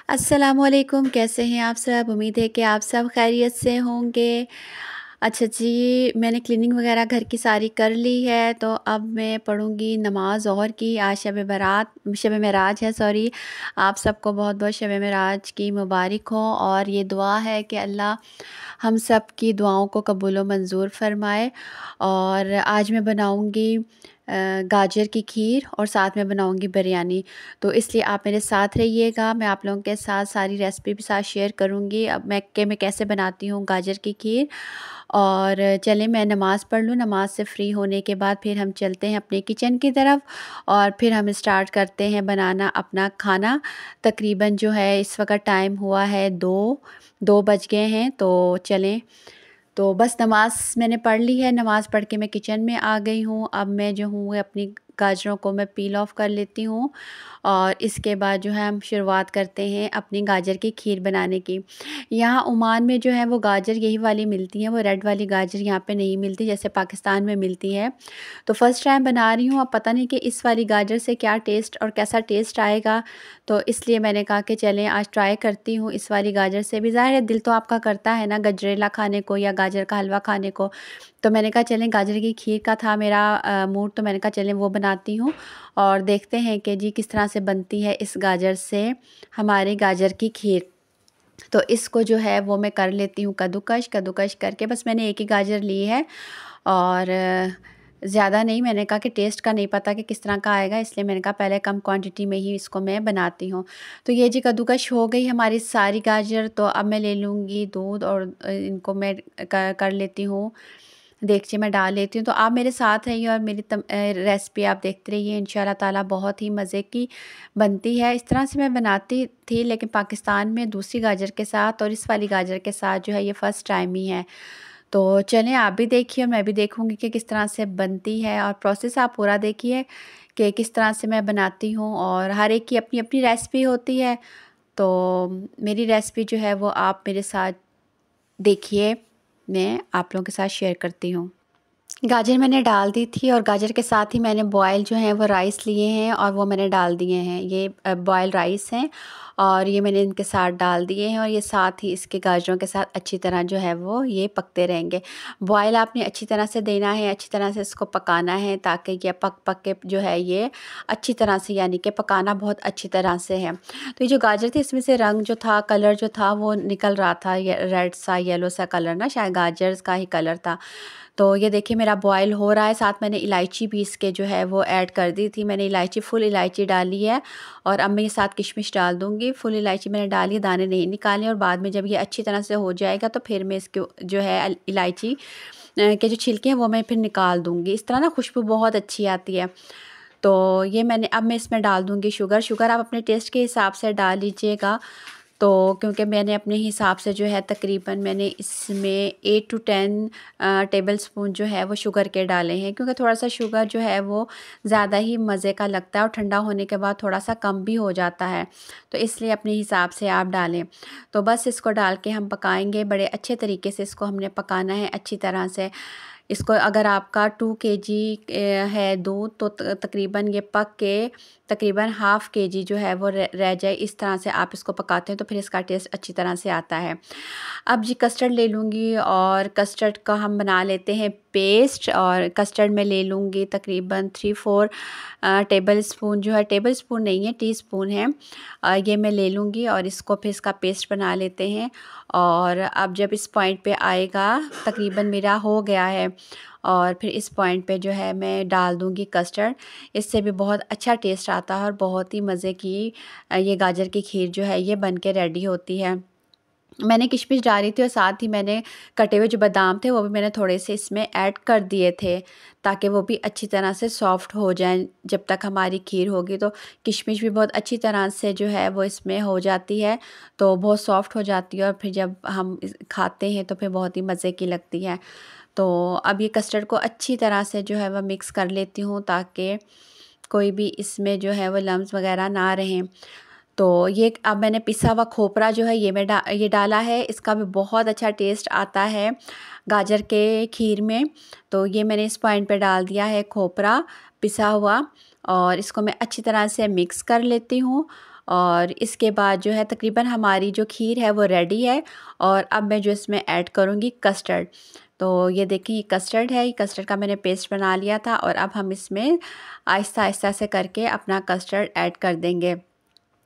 अस्सलामुअलैकुम, कैसे हैं आप सब? उम्मीद है कि आप सब खैरियत से होंगे। अच्छा जी, मैंने क्लीनिंग वगैरह घर की सारी कर ली है, तो अब मैं पढ़ूँगी नमाज़ ज़ोहर की। आज शब मेराज है, सॉरी। आप सबको बहुत-बहुत शब मेराज की मुबारक हो और ये दुआ है कि अल्लाह हम सब की दुआओं को कबूल व मंज़ूर फ़रमाए। और आज मैं बनाऊँगी गाजर की खीर और साथ में बनाऊँगी बिरयानी। तो इसलिए आप मेरे साथ रहिएगा, मैं आप लोगों के साथ सारी रेसिपी भी साथ शेयर करूँगी। अब मैं कैसे बनाती हूँ गाजर की खीर। और चलें मैं नमाज़ पढ़ लूँ, नमाज़ से फ़्री होने के बाद फिर हम चलते हैं अपने किचन की तरफ और फिर हम स्टार्ट करते हैं बनाना अपना खाना। तकरीबन जो है इस वक़्त टाइम हुआ है 2 बज गए हैं, तो चलें। तो बस नमाज़ मैंने पढ़ ली है, नमाज़ पढ़ के मैं किचन में आ गई हूँ। अब मैं जो हूँ वो अपनी गाजरों को मैं पील ऑफ कर लेती हूँ और इसके बाद जो है हम शुरुआत करते हैं अपनी गाजर की खीर बनाने की। यहाँ ओमान में जो है वो गाजर यही वाली मिलती है, वो रेड वाली गाजर यहाँ पे नहीं मिलती जैसे पाकिस्तान में मिलती है। तो फ़र्स्ट टाइम बना रही हूँ, अब पता नहीं कि इस वाली गाजर से क्या टेस्ट और कैसा टेस्ट आएगा, तो इसलिए मैंने कहा कि चलें आज ट्राई करती हूँ इस वाली गाजर से भी। ज़ाहिर है दिल तो आपका करता है ना गजरेला खाने को या गाजर का हलवा खाने को, तो मैंने कहा चलें गाजर की खीर का था मेरा मूड, तो मैंने कहा चलें वो बनाती हूँ और देखते हैं कि जी किस तरह से बनती है इस गाजर से हमारी गाजर की खीर। तो इसको जो है वो मैं कर लेती हूँ कद्दूकश करके, बस मैंने एक ही गाजर ली है और ज़्यादा नहीं। मैंने कहा कि टेस्ट का नहीं पता कि किस तरह का आएगा, इसलिए मैंने कहा पहले कम क्वांटिटी में ही इसको मैं बनाती हूँ। तो ये जी कद्दूकश हो गई हमारी सारी गाजर, तो अब मैं ले लूँगी दूध और इनको मैं कर लेती हूँ, देगची में डाल लेती हूँ। तो आप मेरे साथ रहिए और मेरी रेसिपी आप देखते रहिए, इंशाल्लाह ताला बहुत ही मज़े की बनती है। इस तरह से मैं बनाती थी लेकिन पाकिस्तान में दूसरी गाजर के साथ और इस वाली गाजर के साथ जो है ये फ़र्स्ट टाइम ही है। तो चलें आप भी देखिए और मैं भी देखूँगी कि किस तरह से बनती है और प्रोसेस आप पूरा देखिए कि किस तरह से मैं बनाती हूँ और हर एक की अपनी-अपनी रेसिपी होती है। तो मेरी रेसिपी जो है वो आप मेरे साथ देखिए, मैं आप लोगों के साथ शेयर करती हूँ। गाजर मैंने डाल दी थी और गाजर के साथ ही मैंने बॉयल जो हैं वो राइस लिए हैं और वो मैंने डाल दिए हैं। ये बॉयल राइस हैं और ये मैंने इनके साथ डाल दिए हैं और ये साथ ही इसके गाजरों के साथ अच्छी तरह जो है वो ये पकते रहेंगे। बॉयल आपने अच्छी तरह से देना है, अच्छी तरह से इसको पकाना है ताकि ये पक पक के जो है ये अच्छी तरह से, यानी कि पकाना बहुत अच्छी तरह से है। तो ये जो गाजर थी इसमें से रंग जो था, कलर जो था वो निकल रहा था, ये रेड सा येलो सा कलर ना, शायद गाजर का ही कलर था। तो ये देखिए मेरा बॉयल हो रहा है, साथ मैंने इलायची भी इसके जो है वो ऐड कर दी थी। मैंने इलायची फुल इलायची डाली है और अब मैं ये साथ किशमिश डाल दूँगी। फुल इलायची मैंने डाली, दाने नहीं निकाले और बाद में जब ये अच्छी तरह से हो जाएगा तो फिर मैं इसके जो है इलायची के जो छिलके हैं वो मैं फिर निकाल दूँगी। इस तरह ना खुशबू बहुत अच्छी आती है। तो ये मैंने अब मैं इसमें डाल दूँगी शुगर आप अपने टेस्ट के हिसाब से डाल लीजिएगा। तो क्योंकि मैंने अपने हिसाब से जो है तकरीबन मैंने इसमें 8 टू 10 टेबलस्पून जो है वो शुगर के डाले हैं, क्योंकि थोड़ा-सा शुगर जो है वो ज़्यादा ही मज़े का लगता है और ठंडा होने के बाद थोड़ा-सा कम भी हो जाता है। तो इसलिए अपने हिसाब से आप डालें। तो बस इसको डाल के हम पकाएँगे, बड़े अच्छे तरीके से इसको हमने पकाना है अच्छी तरह से। इसको अगर आपका 2 केजी है दूध तो तकरीबन ये पक के तकरीबन हाफ़ केजी जो है वो रह जाए, इस तरह से आप इसको पकाते हैं तो फिर इसका टेस्ट अच्छी तरह से आता है। अब जी कस्टर्ड ले लूँगी और कस्टर्ड का हम बना लेते हैं पेस्ट और कस्टर्ड में ले लूँगी तकरीबन 3-4 टेबलस्पून जो है, टेबलस्पून नहीं है टीस्पून है, ये मैं ले लूँगी और इसको फिर इसका पेस्ट बना लेते हैं। और अब जब इस पॉइंट पे आएगा, तकरीबन मेरा हो गया है और फिर इस पॉइंट पे जो है मैं डाल दूँगी कस्टर्ड। इससे भी बहुत अच्छा टेस्ट आता है और बहुत ही मज़े की ये गाजर की खीर जो है ये बन के रेडी होती है। मैंने किशमिश डाली थी और साथ ही मैंने कटे हुए जो बादाम थे वो भी मैंने थोड़े से इसमें ऐड कर दिए थे ताकि वो भी अच्छी तरह से सॉफ़्ट हो जाएँ। जब तक हमारी खीर होगी तो किशमिश भी बहुत अच्छी तरह से जो है वो इसमें हो जाती है, तो बहुत सॉफ़्ट हो जाती है और फिर जब हम खाते हैं तो फिर बहुत ही मज़े की लगती है। तो अब ये कस्टर्ड को अच्छी तरह से जो है वह मिक्स कर लेती हूँ ताकि कोई भी इसमें जो है वो लम्स वग़ैरह ना रहें। तो ये अब मैंने पिसा हुआ खोपरा जो है ये डाला है, इसका भी बहुत अच्छा टेस्ट आता है गाजर के खीर में। तो ये मैंने इस पॉइंट पे डाल दिया है खोपरा पिसा हुआ और इसको मैं अच्छी तरह से मिक्स कर लेती हूँ और इसके बाद जो है तकरीबन हमारी जो खीर है वो रेडी है। और अब मैं जो इसमें ऐड करूँगी कस्टर्ड। तो ये देखिए, ये कस्टर्ड है, ये कस्टर्ड का मैंने पेस्ट बना लिया था। और अब हम इसमें आहिस्ता आहिस्ता से करके अपना कस्टर्ड ऐड कर देंगे।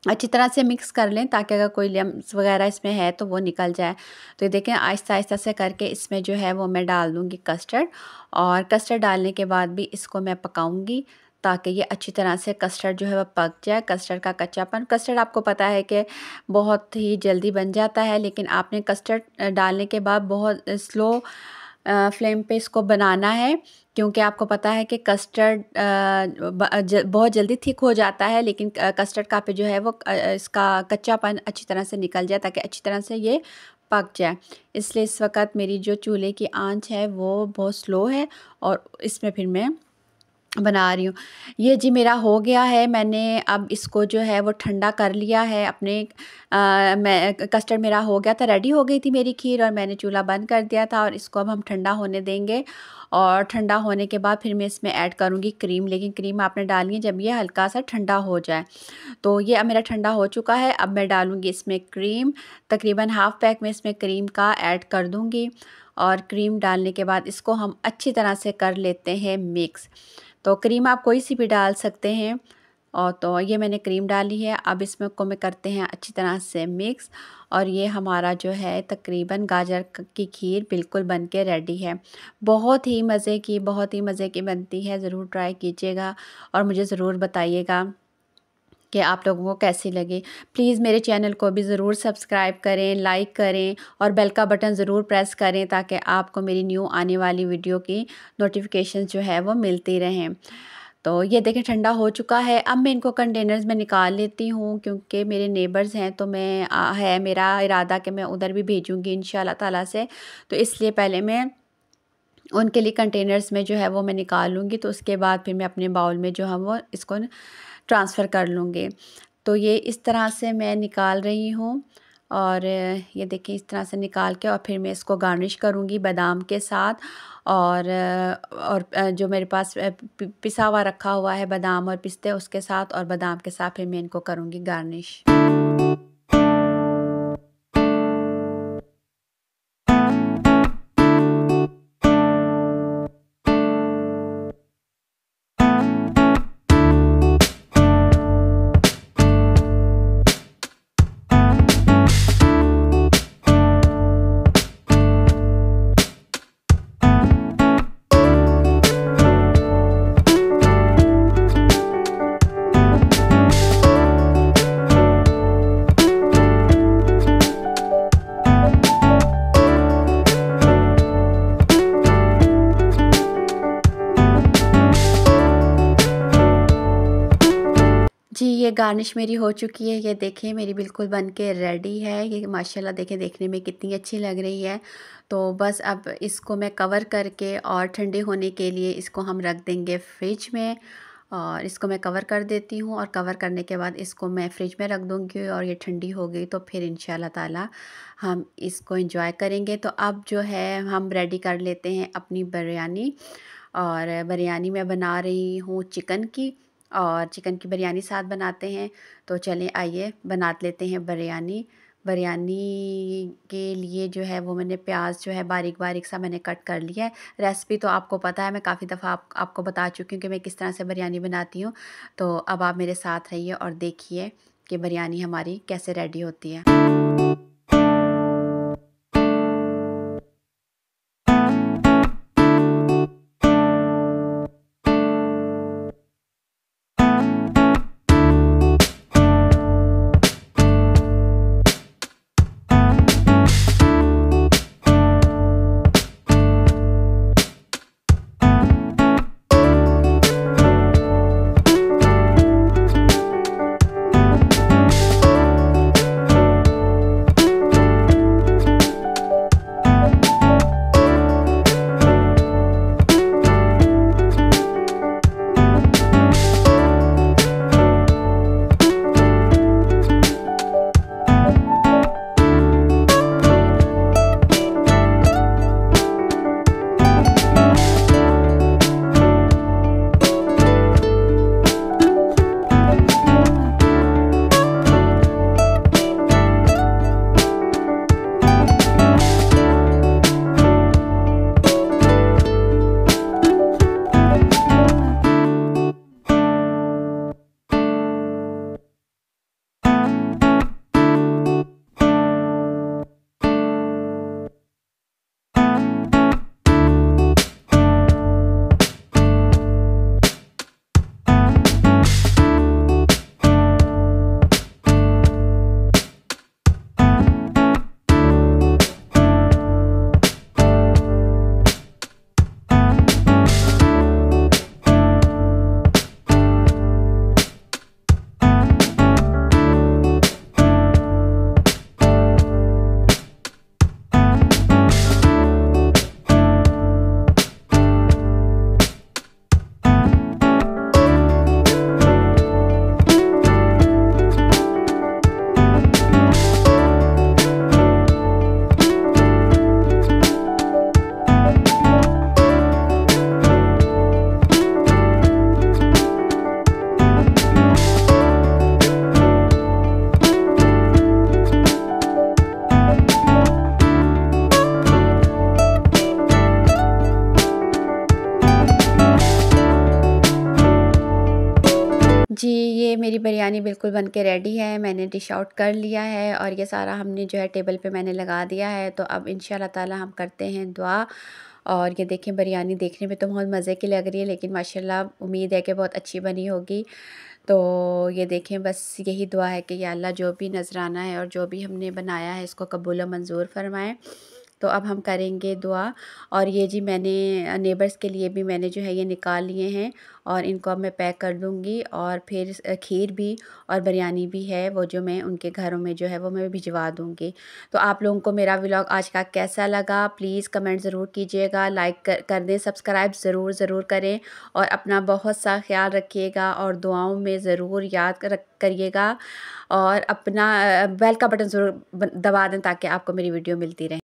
अच्छी तरह से मिक्स कर लें ताकि अगर कोई लम्स वगैरह इसमें है तो वो निकल जाए। तो ये देखें, आहिस्ता आहिस्ता से करके इसमें जो है वो मैं डाल दूँगी कस्टर्ड। और कस्टर्ड डालने के बाद भी इसको मैं पकाऊँगी ताकि ये अच्छी तरह से कस्टर्ड जो है वो पक जाए। कस्टर्ड का कच्चापन, कस्टर्ड आपको पता है कि बहुत ही जल्दी बन जाता है, लेकिन आपने कस्टर्ड डालने के बाद बहुत स्लो फ्लेम पे इसको बनाना है, क्योंकि आपको पता है कि कस्टर्ड बहुत जल्दी थिक हो जाता है, लेकिन कस्टर्ड का पे जो है वो इसका कच्चापन अच्छी तरह से निकल जाए ताकि अच्छी तरह से ये पक जाए। इसलिए इस वक्त मेरी जो चूल्हे की आंच है वो बहुत स्लो है और इसमें फिर मैं बना रही हूँ। ये जी मेरा हो गया है, मैंने अब इसको जो है वो ठंडा कर लिया है अपने मैं कस्टर्ड मेरा हो गया था, रेडी हो गई थी मेरी खीर और मैंने चूल्हा बंद कर दिया था। और इसको अब हम ठंडा होने देंगे और ठंडा होने के बाद फिर मैं इसमें ऐड करूँगी क्रीम। लेकिन क्रीम आपने डालनी है जब ये हल्का सा ठंडा हो जाए। तो ये अब मेरा ठंडा हो चुका है। अब मैं डालूँगी इसमें क्रीम, तकरीबन हाफ़ पैक में इसमें क्रीम का ऐड कर दूँगी। और क्रीम डालने के बाद इसको हम अच्छी तरह से कर लेते हैं मिक्स। तो क्रीम आप कोई सी भी डाल सकते हैं। और तो ये मैंने क्रीम डाली है। अब इसमें को मैं करते हैं अच्छी तरह से मिक्स। और ये हमारा जो है तकरीबन गाजर की खीर बिल्कुल बन के रेडी है। बहुत ही मज़े की, बहुत ही मज़े की बनती है। ज़रूर ट्राई कीजिएगा और मुझे ज़रूर बताइएगा कि आप लोगों को कैसी लगी। प्लीज़ मेरे चैनल को भी ज़रूर सब्सक्राइब करें, लाइक करें और बेल का बटन ज़रूर प्रेस करें ताकि आपको मेरी न्यू आने वाली वीडियो की नोटिफिकेशन जो है वो मिलती रहें। तो ये देखें, ठंडा हो चुका है। अब मैं इनको कंटेनर्स में निकाल लेती हूँ, क्योंकि मेरे नेबर्स हैं तो मैं है मेरा इरादा कि मैं उधर भी भेजूँगी इंशाल्लाह ताला से। तो इसलिए पहले मैं उनके लिए कंटेनर्स में जो है वो मैं निकाल लूँगी। तो उसके बाद फिर मैं अपने बाउल में जो है वो इसको ट्रांसफ़र कर लूँगी। तो ये इस तरह से मैं निकाल रही हूँ। और ये देखिए, इस तरह से निकाल के और फिर मैं इसको गार्निश करूँगी बादाम के साथ। और जो मेरे पास पिसा हुआ रखा हुआ है बादाम और पिस्ते, उसके साथ और बादाम के साथ फिर मैं इनको करूँगी गार्निश। जी, ये गार्निश मेरी हो चुकी है। ये देखिए, मेरी बिल्कुल बन के रेडी है। ये माशाल्लाह देखें, देखने में कितनी अच्छी लग रही है। तो बस अब इसको मैं कवर करके और ठंडे होने के लिए इसको हम रख देंगे फ्रिज में। और इसको मैं कवर कर देती हूँ और कवर करने के बाद इसको मैं फ्रिज में रख दूँगी। और ये ठंडी हो गई तो फिर इंशाल्लाह ताला हम इसको एंजॉय करेंगे। तो अब जो है हम रेडी कर लेते हैं अपनी बिरयानी। और बिरयानी मैं बना रही हूँ चिकन की, और चिकन की बिरयानी साथ बनाते हैं। तो चलें आइए बना लेते हैं बिरयानी। बिरयानी के लिए जो है वो मैंने प्याज जो है बारीक बारीक सा मैंने कट कर लिया है। रेसिपी तो आपको पता है, मैं काफ़ी दफ़ा आपको बता चुकी हूँ कि मैं किस तरह से बिरयानी बनाती हूँ। तो अब आप मेरे साथ रहिए और देखिए कि बिरयानी हमारी कैसे रेडी होती है। बिल्कुल बन के रेडी है। मैंने डिश आउट कर लिया है और ये सारा हमने जो है टेबल पे मैंने लगा दिया है। तो अब इंशाल्लाह ताला हम करते हैं दुआ। और ये देखें, बिरयानी देखने में तो बहुत मज़े की लग रही है, लेकिन माशाल्लाह उम्मीद है कि बहुत अच्छी बनी होगी। तो ये देखें, बस यही दुआ है कि या अल्लाह जो भी नज़राना है और जो भी हमने बनाया है इसको कबूल व मंज़ूर फ़रमाएँ। तो अब हम करेंगे दुआ। और ये जी मैंने नेबर्स के लिए भी मैंने जो है ये निकाल लिए हैं और इनको अब मैं पैक कर दूँगी। और फिर खीर भी और बिरयानी भी है वो जो मैं उनके घरों में जो है वो मैं भिजवा दूँगी। तो आप लोगों को मेरा व्लॉग आज का कैसा लगा प्लीज़ कमेंट ज़रूर कीजिएगा, लाइक कर दें, सब्सक्राइब ज़रूर करें और अपना बहुत सा ख्याल रखिएगा और दुआओं में ज़रूर याद करिएगा। और अपना बेल का बटन ज़रूर दबा दें ताकि आपको मेरी वीडियो मिलती रहे।